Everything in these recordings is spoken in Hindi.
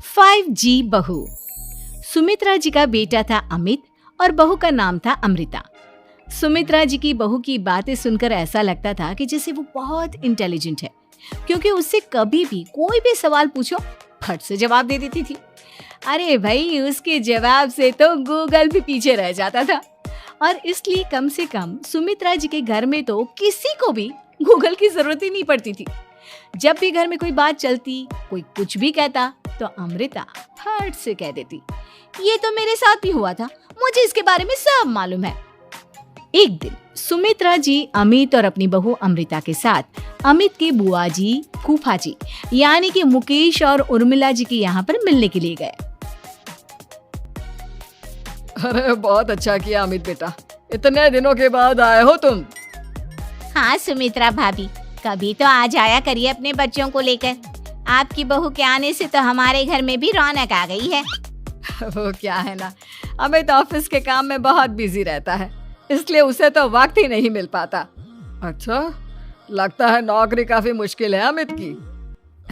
5G बहू। सुमित्रा जी का बेटा था अमित और बहू का नाम था अमृता। सुमित्रा जी की बहू की बातें सुनकर ऐसा लगता था कि जैसे वो बहुत इंटेलिजेंट है, क्योंकि उससे कभी भी कोई भी सवाल पूछो फट से जवाब दे देती थी। अरे भाई, उसके जवाब से तो गूगल भी पीछे रह जाता था। और इसलिए कम से कम सुमित्रा जी के घर में तो किसी को भी गूगल की जरूरत ही नहीं पड़ती थी। जब भी घर में कोई बात चलती, कोई कुछ भी कहता, तो अमृता फट से कह देती, ये तो मेरे साथ भी हुआ था, मुझे इसके बारे में सब मालूम है। एक दिन सुमित्रा जी अमित और अपनी बहू अमृता के साथ अमित के बुआ जी, फूफा जी यानी कि मुकेश और उर्मिला जी के यहाँ पर मिलने के लिए गए। अरे बहुत अच्छा किया अमित बेटा, इतने दिनों के बाद आए हो तुम। हाँ सुमित्रा भाभी, कभी तो आ जाया करिए अपने बच्चों को लेकर। आपकी बहू के आने से तो हमारे घर में भी रौनक आ गई है। वो क्या है ना, अमित ऑफिस के काम में बहुत बिजी रहता है, इसलिए उसे तो वक्त ही नहीं मिल पाता। अच्छा, लगता है नौकरी काफी मुश्किल है अमित की।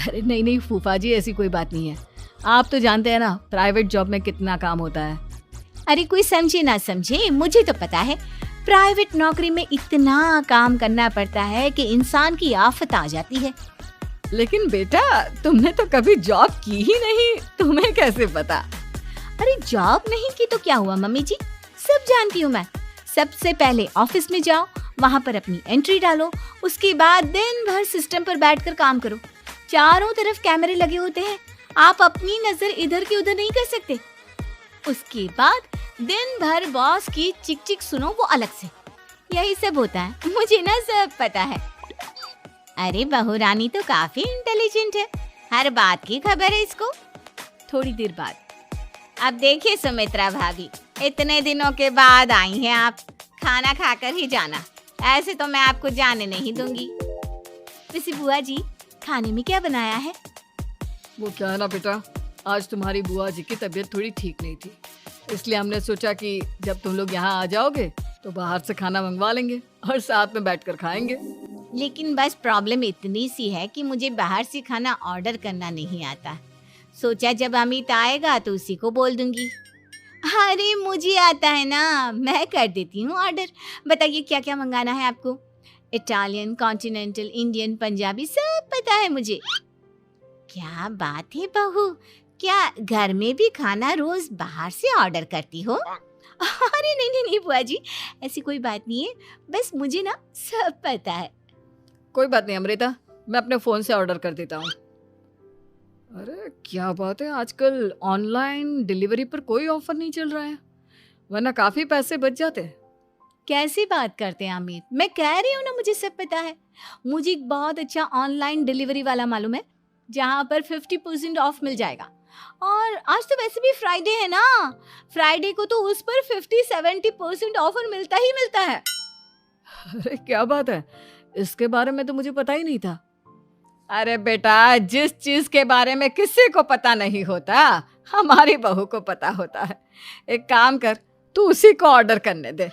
अरे नहीं नहीं फूफा जी, ऐसी कोई बात नहीं है। आप तो जानते हैं ना प्राइवेट जॉब में कितना काम होता है। अरे कोई समझे ना समझे, मुझे तो पता है प्राइवेट नौकरी में इतना काम करना पड़ता है कि इंसान की आफत आ जाती है। लेकिन बेटा, तुमने तो कभी जॉब की ही नहीं, तुम्हें कैसे पता? अरे जॉब नहीं की तो क्या हुआ मम्मी जी, सब जानती हूँ मैं। सबसे पहले ऑफिस में जाओ, वहाँ पर अपनी एंट्री डालो, उसके बाद दिन भर सिस्टम पर बैठकर काम करो। चारों तरफ कैमरे लगे होते हैं, आप अपनी नजर इधर की उधर नहीं कर सकते। उसके बाद दिन भर बॉस की चिक चिक सुनो, वो अलग से। यही सब होता है, मुझे ना सब पता है। अरे बहू रानी तो काफी इंटेलिजेंट है, हर बात की खबर है इसको। थोड़ी देर बाद, अब देखिए सुमित्रा भाभी, इतने दिनों के बाद आई हैं आप, खाना खाकर ही जाना, ऐसे तो मैं आपको जाने नहीं दूंगी। वैसे बुआ जी, खाने में क्या बनाया है? वो क्या है ना बेटा, आज तुम्हारी बुआ जी की तबीयत थोड़ी ठीक नहीं थी, इसलिए हमने सोचा कि जब तुम लोग यहाँ आ जाओगे तो बाहर से खाना मंगवा लेंगे और साथ में बैठकर खाएंगे। लेकिन बस प्रॉब्लम इतनी सी है कि मुझे बाहर से खाना ऑर्डर करना नहीं आता। सोचा जब अमित आएगा तो उसी को बोल दूंगी। अरे मुझे आता है ना, मैं कर देती हूँ ऑर्डर। बताइए क्या क्या मंगाना है आपको? इटालियन, कॉन्टिनेंटल, इंडियन, पंजाबी, सब पता है मुझे। क्या बात है बहू, क्या घर में भी खाना रोज बाहर से ऑर्डर करती हो? अरे नहीं नहीं बुआ जी, ऐसी कोई बात नहीं है, बस मुझे ना सब पता है। कोई बात नहीं अमृता, मैं अपने फोन से ऑर्डर कर देता हूँ। अरे क्या बात है, आजकल ऑनलाइन डिलीवरी पर कोई ऑफर नहीं चल रहा है, वरना काफी पैसे बच जाते। कैसी बात करते हैं अमित, मैं कह रही हूँ ना मुझे सब पता है। मुझे एक बहुत अच्छा ऑनलाइन डिलीवरी वाला मालूम है, जहाँ पर 50% ऑफ मिल जाएगा। और आज तो वैसे भी फ्राइडे है ना, फ्राइडे को तो उस पर 50-70% ऑफर मिलता ही मिलता है। अरे क्या बात है, इसके बारे में तो मुझे पता ही नहीं था। अरे बेटा, जिस चीज के बारे में किसी को पता नहीं होता, हमारी बहू को पता होता है। एक काम कर, तू उसी को ऑर्डर करने दे।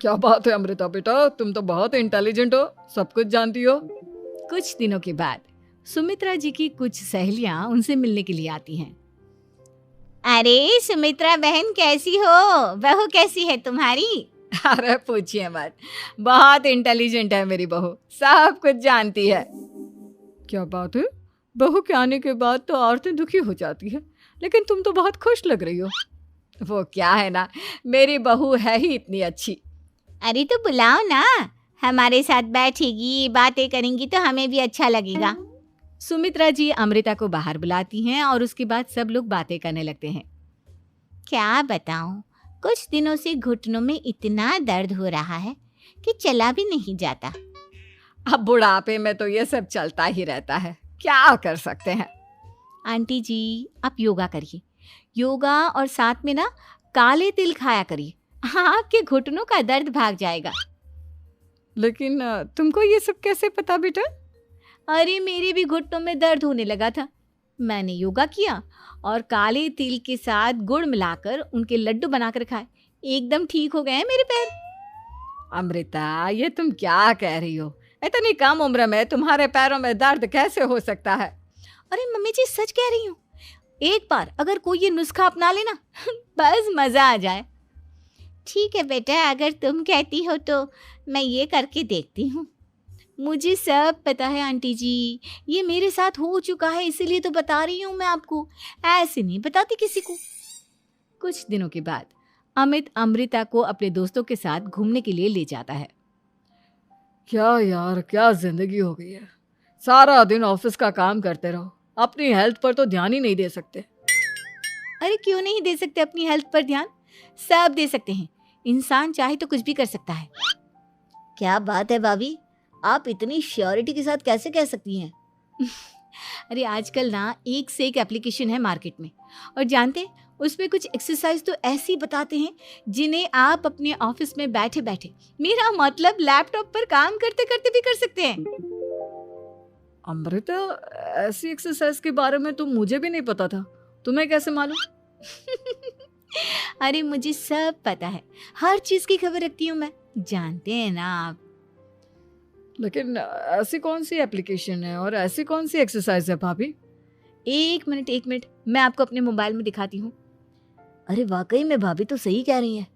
क्या बात है अमृता बेटा, तुम तो बहुत इंटेलिजेंट हो, सब कुछ जानती हो। कुछ दिनों के बाद सुमित्रा जी की कुछ सहेलियां उनसे मिलने के लिए आती हैं। अरे सुमित्रा बहन कैसी हो, बहू कैसी है तुम्हारी? अरे पूछिए मत, बहुत इंटेलिजेंट है मेरी बहू, सब कुछ जानती है। क्या बात है, बहू के आने के बाद तो औरतें दुखी हो जाती है, लेकिन तुम तो बहुत खुश लग रही हो। वो क्या है ना, मेरी बहू है ही इतनी अच्छी। अरे तो बुलाओ ना, हमारे साथ बैठेगी, बातें करेंगी तो हमें भी अच्छा लगेगा। सुमित्रा जी अमृता को बाहर बुलाती हैं और उसके बाद सब लोग बातें करने लगते हैं। क्या बताऊं, कुछ दिनों से घुटनों में इतना दर्द हो रहा है कि चला भी नहीं जाता। अब बुढ़ापे में तो ये सब चलता ही रहता है, क्या कर सकते हैं। आंटी जी, आप योगा करिए, योगा और साथ में ना काले तिल खाया करिए, आपके घुटनों का दर्द भाग जाएगा। लेकिन तुमको ये सब कैसे पता बेटा? अरे मेरे भी घुटनों में दर्द होने लगा था, मैंने योगा किया और काले तिल के साथ गुड़ मिलाकर उनके लड्डू बनाकर खाए, एकदम ठीक हो गए हैं मेरे पैर। अमृता, ये तुम क्या कह रही हो? इतनी कम उम्र में तुम्हारे पैरों में दर्द कैसे हो सकता है? अरे मम्मी जी सच कह रही हूँ, एक बार अगर कोई ये नुस्खा अपना लेना बस मजा आ जाए। ठीक है बेटा, अगर तुम कहती हो तो मैं ये करके देखती हूँ। मुझे सब पता है आंटी जी, ये मेरे साथ हो चुका है, इसीलिए तो बता रही हूँ मैं आपको, ऐसे नहीं बताती किसी को। कुछ दिनों के बाद अमित अमृता को अपने दोस्तों के साथ घूमने के लिए ले जाता है। क्या यार, क्या जिंदगी हो गई है। सारा दिन ऑफिस का काम करते रहो, अपनी हेल्थ पर तो ध्यान ही नहीं दे सकते। अरे क्यों नहीं दे सकते अपनी हेल्थ पर ध्यान? सब दे सकते हैं, इंसान चाहे तो कुछ भी कर सकता है। क्या बात है भाभी, आप इतनी श्योरिटी के साथ कैसे कह सकती हैं? अरे आजकल ना एक से एक एप्लीकेशन है मार्केट में, और जानते हैं उसमें कुछ एक्सरसाइज तो ऐसी बताते हैं जिन्हें आप अपने ऑफिस में बैठे बैठे, मेरा मतलब लैपटॉप पर काम करते करते भी कर सकते हैं। अमृता, ऐसी एक्सरसाइज के बारे में तो मुझे भी नहीं पता था, तुम्हें कैसे मालूम? अरे मुझे सब पता है, हर चीज की खबर रखती हूँ मैं, जानते हैं ना आप। लेकिन ऐसी कौन सी एप्लीकेशन है और ऐसी कौन सी एक्सरसाइज है भाभी? एक मिनट, मैं आपको अपने मोबाइल में दिखाती हूँ। अरे वाकई में भाभी तो सही कह रही हैं।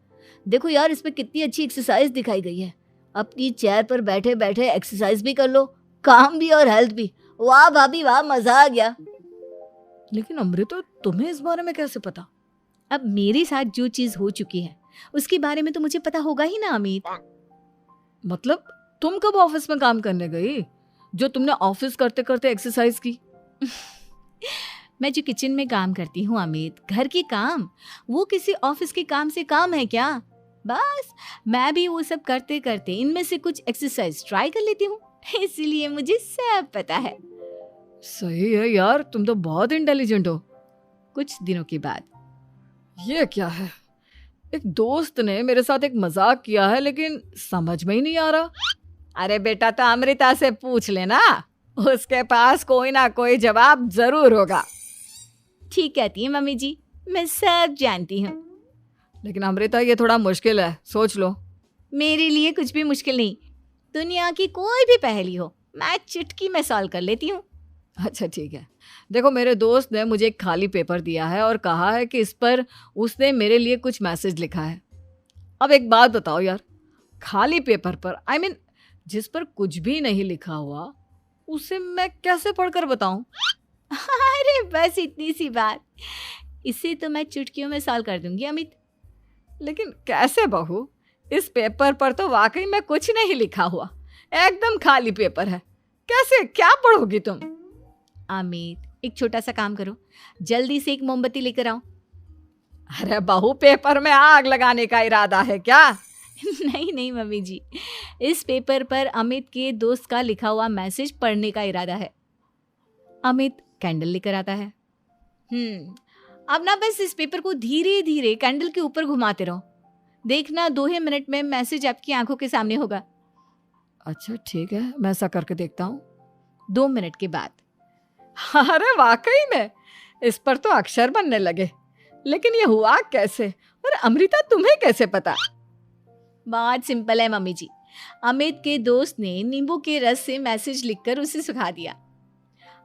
देखो यार, इसमें कितनी अच्छी एक्सरसाइज दिखाई गई है। अपनी चेयर पर बैठे बैठे एक्सरसाइज भी कर लो, काम भी और हेल्थ भी। वाह भाभी वाह, मजा आ गया। लेकिन अमृता, तुम्हें इस बारे में कैसे पता? अब मेरे साथ जो चीज हो चुकी है उसके बारे में तो मुझे पता होगा ही ना अमित। मतलब तुम कब ऑफिस में काम करने गई जो तुमने ऑफिस करते करते एक्सरसाइज की? मैं जो किचन में काम करती हूँ अमित, घर के काम, वो किसी ऑफिस के काम से काम है क्या? बस मैं भी वो सब करते करते इनमें से कुछ एक्सरसाइज ट्राई कर लेती हूँ, इसीलिए मुझे सब पता है। सही है यार, तुम तो बहुत इंटेलिजेंट हो। कुछ दिनों के बाद ये क्या है? एक दोस्त ने मेरे साथ एक मजाक किया है, लेकिन समझ में ही नहीं आ रहा। अरे बेटा, तो अमृता से पूछ लेना, उसके पास कोई ना कोई जवाब जरूर होगा। ठीक कहती है मम्मी जी, मैं सब जानती हूँ। लेकिन अमृता, ये थोड़ा मुश्किल है, सोच लो। मेरे लिए कुछ भी मुश्किल नहीं, दुनिया की कोई भी पहेली हो मैं चुटकी में सॉल्व कर लेती हूँ। अच्छा ठीक है, देखो मेरे दोस्त ने मुझे एक खाली पेपर दिया है और कहा है कि इस पर उसने मेरे लिए कुछ मैसेज लिखा है। अब एक बात बताओ यार, खाली पेपर पर, आई मीन जिस पर कुछ भी नहीं लिखा हुआ, उसे मैं कैसे पढ़कर बताऊं? अरे बस इतनी सी बात, इसे तो मैं चुटकियों में सॉल्व कर दूंगी अमित। लेकिन कैसे बहू? इस पेपर पर तो वाकई में कुछ नहीं लिखा हुआ, एकदम खाली पेपर है, कैसे, क्या पढ़ोगी तुम? अमित, एक छोटा सा काम करो, जल्दी से एक मोमबत्ती लेकर आओ। अरे बहू, पेपर में आग लगाने का इरादा है क्या? नहीं मम्मी जी, इस पेपर पर अमित के दोस्त का लिखा हुआ मैसेज पढ़ने का इरादा है। अमित कैंडल लेकर आता है। अब ना बस इस पेपर को धीरे धीरे कैंडल के ऊपर घुमाते रहो, देखना 2 ही मिनट में मैसेज आपकी आंखों के सामने होगा। अच्छा ठीक है, मैं ऐसा करके देखता हूँ। 2 मिनट के बाद, अरे वाकई में इस पर तो अक्षर बनने लगे, लेकिन ये हुआ कैसे? और अमृता, तुम्हें कैसे पता? बहुत सिंपल है मम्मी जी, अमित के दोस्त ने नींबू के रस से मैसेज लिखकर उसे सुखा दिया।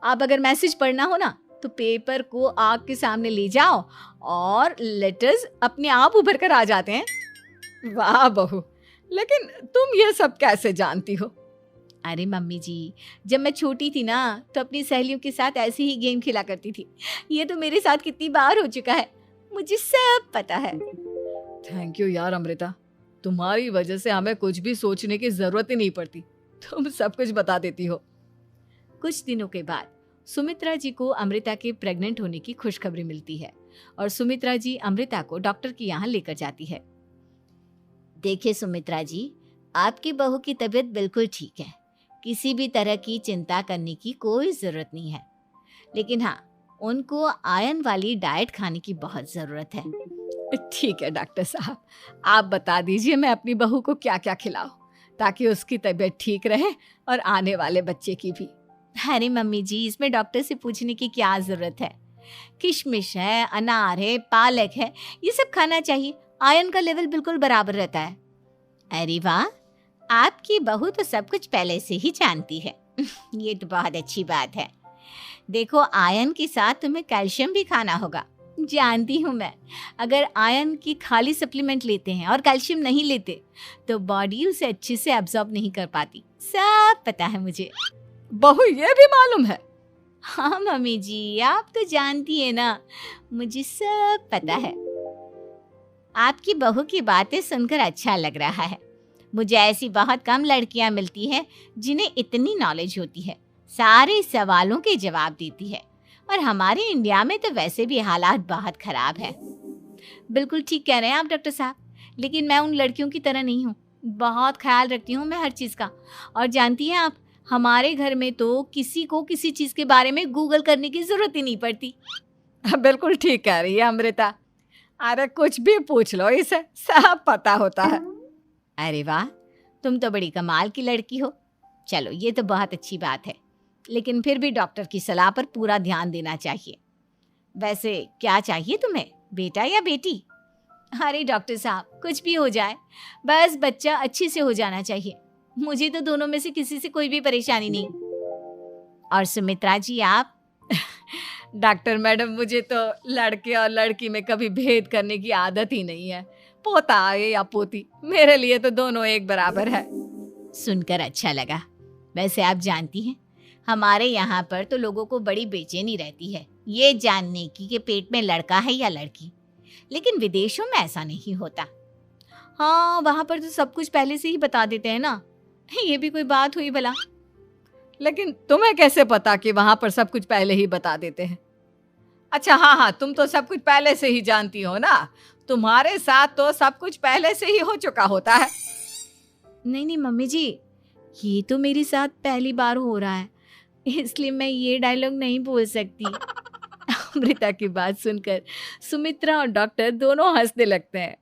अब अगर मैसेज पढ़ना हो ना तो पेपर को आग के सामने ले जाओ और लेटर्स अपने आप उभर कर आ जाते हैं। वाह बहू, लेकिन तुम ये सब कैसे जानती हो? अरे मम्मी जी, जब मैं छोटी थी ना तो अपनी सहेलियों के साथ ऐसे ही गेम खेला करती थी। ये तो मेरे साथ कितनी बार हो चुका है, मुझे सब पता है। थैंक यू यार अमृता, तुम्हारी वजह से हमें कुछ भी सोचने की जरूरत ही नहीं पड़ती, तुम सब कुछ बता देती हो। कुछ दिनों के बाद सुमित्रा जी को अमृता के प्रेग्नेंट होने की खुशखबरी मिलती है और सुमित्रा जी अमृता को डॉक्टर के यहाँ लेकर जाती है। देखिए सुमित्रा जी, आपकी बहू की तबीयत बिल्कुल ठीक है, किसी भी तरह की चिंता करने की कोई ज़रूरत नहीं है। लेकिन हाँ, उनको आयरन वाली डाइट खाने की बहुत ज़रूरत है। ठीक है डॉक्टर साहब, आप बता दीजिए मैं अपनी बहू को क्या क्या खिलाऊं ताकि उसकी तबीयत ठीक रहे और आने वाले बच्चे की भी। अरे मम्मी जी, इसमें डॉक्टर से पूछने की क्या ज़रूरत है? किशमिश है, अनार है, पालक है, ये सब खाना चाहिए, आयरन का लेवल बिल्कुल बराबर रहता है। अरे वाह, आपकी बहू तो सब कुछ पहले से ही जानती है। ये तो बहुत अच्छी बात है। देखो, आयरन के साथ तुम्हें कैल्शियम भी खाना होगा। जानती हूँ मैं, अगर आयरन की खाली सप्लीमेंट लेते हैं और कैल्शियम नहीं लेते तो बॉडी उसे अच्छे से एब्जॉर्ब नहीं कर पाती। सब पता है मुझे। बहू ये भी मालूम है? हाँ मम्मी जी, आप तो जानती है ना, मुझे सब पता है। आपकी बहू की बातें सुनकर अच्छा लग रहा है। मुझे ऐसी बहुत कम लड़कियां मिलती हैं जिन्हें इतनी नॉलेज होती है, सारे सवालों के जवाब देती है। और हमारे इंडिया में तो वैसे भी हालात बहुत खराब है। बिल्कुल ठीक कह रहे हैं आप डॉक्टर साहब, लेकिन मैं उन लड़कियों की तरह नहीं हूँ। बहुत ख्याल रखती हूँ मैं हर चीज़ का। और जानती हैं आप, हमारे घर में तो किसी को किसी चीज़ के बारे में गूगल करने की ज़रूरत ही नहीं पड़ती। बिल्कुल ठीक कह रही है अमृता। अरे कुछ भी पूछ लो इसे, सब पता होता है। अरे वाह, तुम तो बड़ी कमाल की लड़की हो। चलो, ये तो बहुत अच्छी बात है, लेकिन फिर भी डॉक्टर की सलाह पर पूरा ध्यान देना चाहिए। वैसे क्या चाहिए तुम्हें, बेटा या बेटी? अरे डॉक्टर साहब, कुछ भी हो जाए, बस बच्चा अच्छे से हो जाना चाहिए। मुझे तो दोनों में से किसी से कोई भी परेशानी नहीं। और सुमित्रा जी, आप? डॉक्टर मैडम, मुझे तो लड़के और लड़की में कभी भेद करने की आदत ही नहीं है। पोता आए या पोती, मेरे लिए तो दोनों एक बराबर है। सुनकर अच्छा लगा। वैसे आप जानती हैं, हमारे यहाँ पर तो लोगों को बड़ी बेचैनी रहती है ये जानने की कि पेट में लड़का है या लड़की, लेकिन विदेशों में ऐसा नहीं होता। हाँ, वहाँ पर तो सब कुछ पहले से ही बता देते हैं ना। ये भी कोई बात हुई भला? लेकिन तुम्हें कैसे पता कि वहां पर सब कुछ पहले ही बता देते हैं? अच्छा हाँ, तुम तो सब कुछ पहले से ही जानती हो ना। तुम्हारे साथ तो सब कुछ पहले से ही हो चुका होता है। नहीं मम्मी जी, ये तो मेरे साथ पहली बार हो रहा है, इसलिए मैं ये डायलॉग नहीं बोल सकती। अमृता की बात सुनकर सुमित्रा और डॉक्टर दोनों हंसने लगते हैं।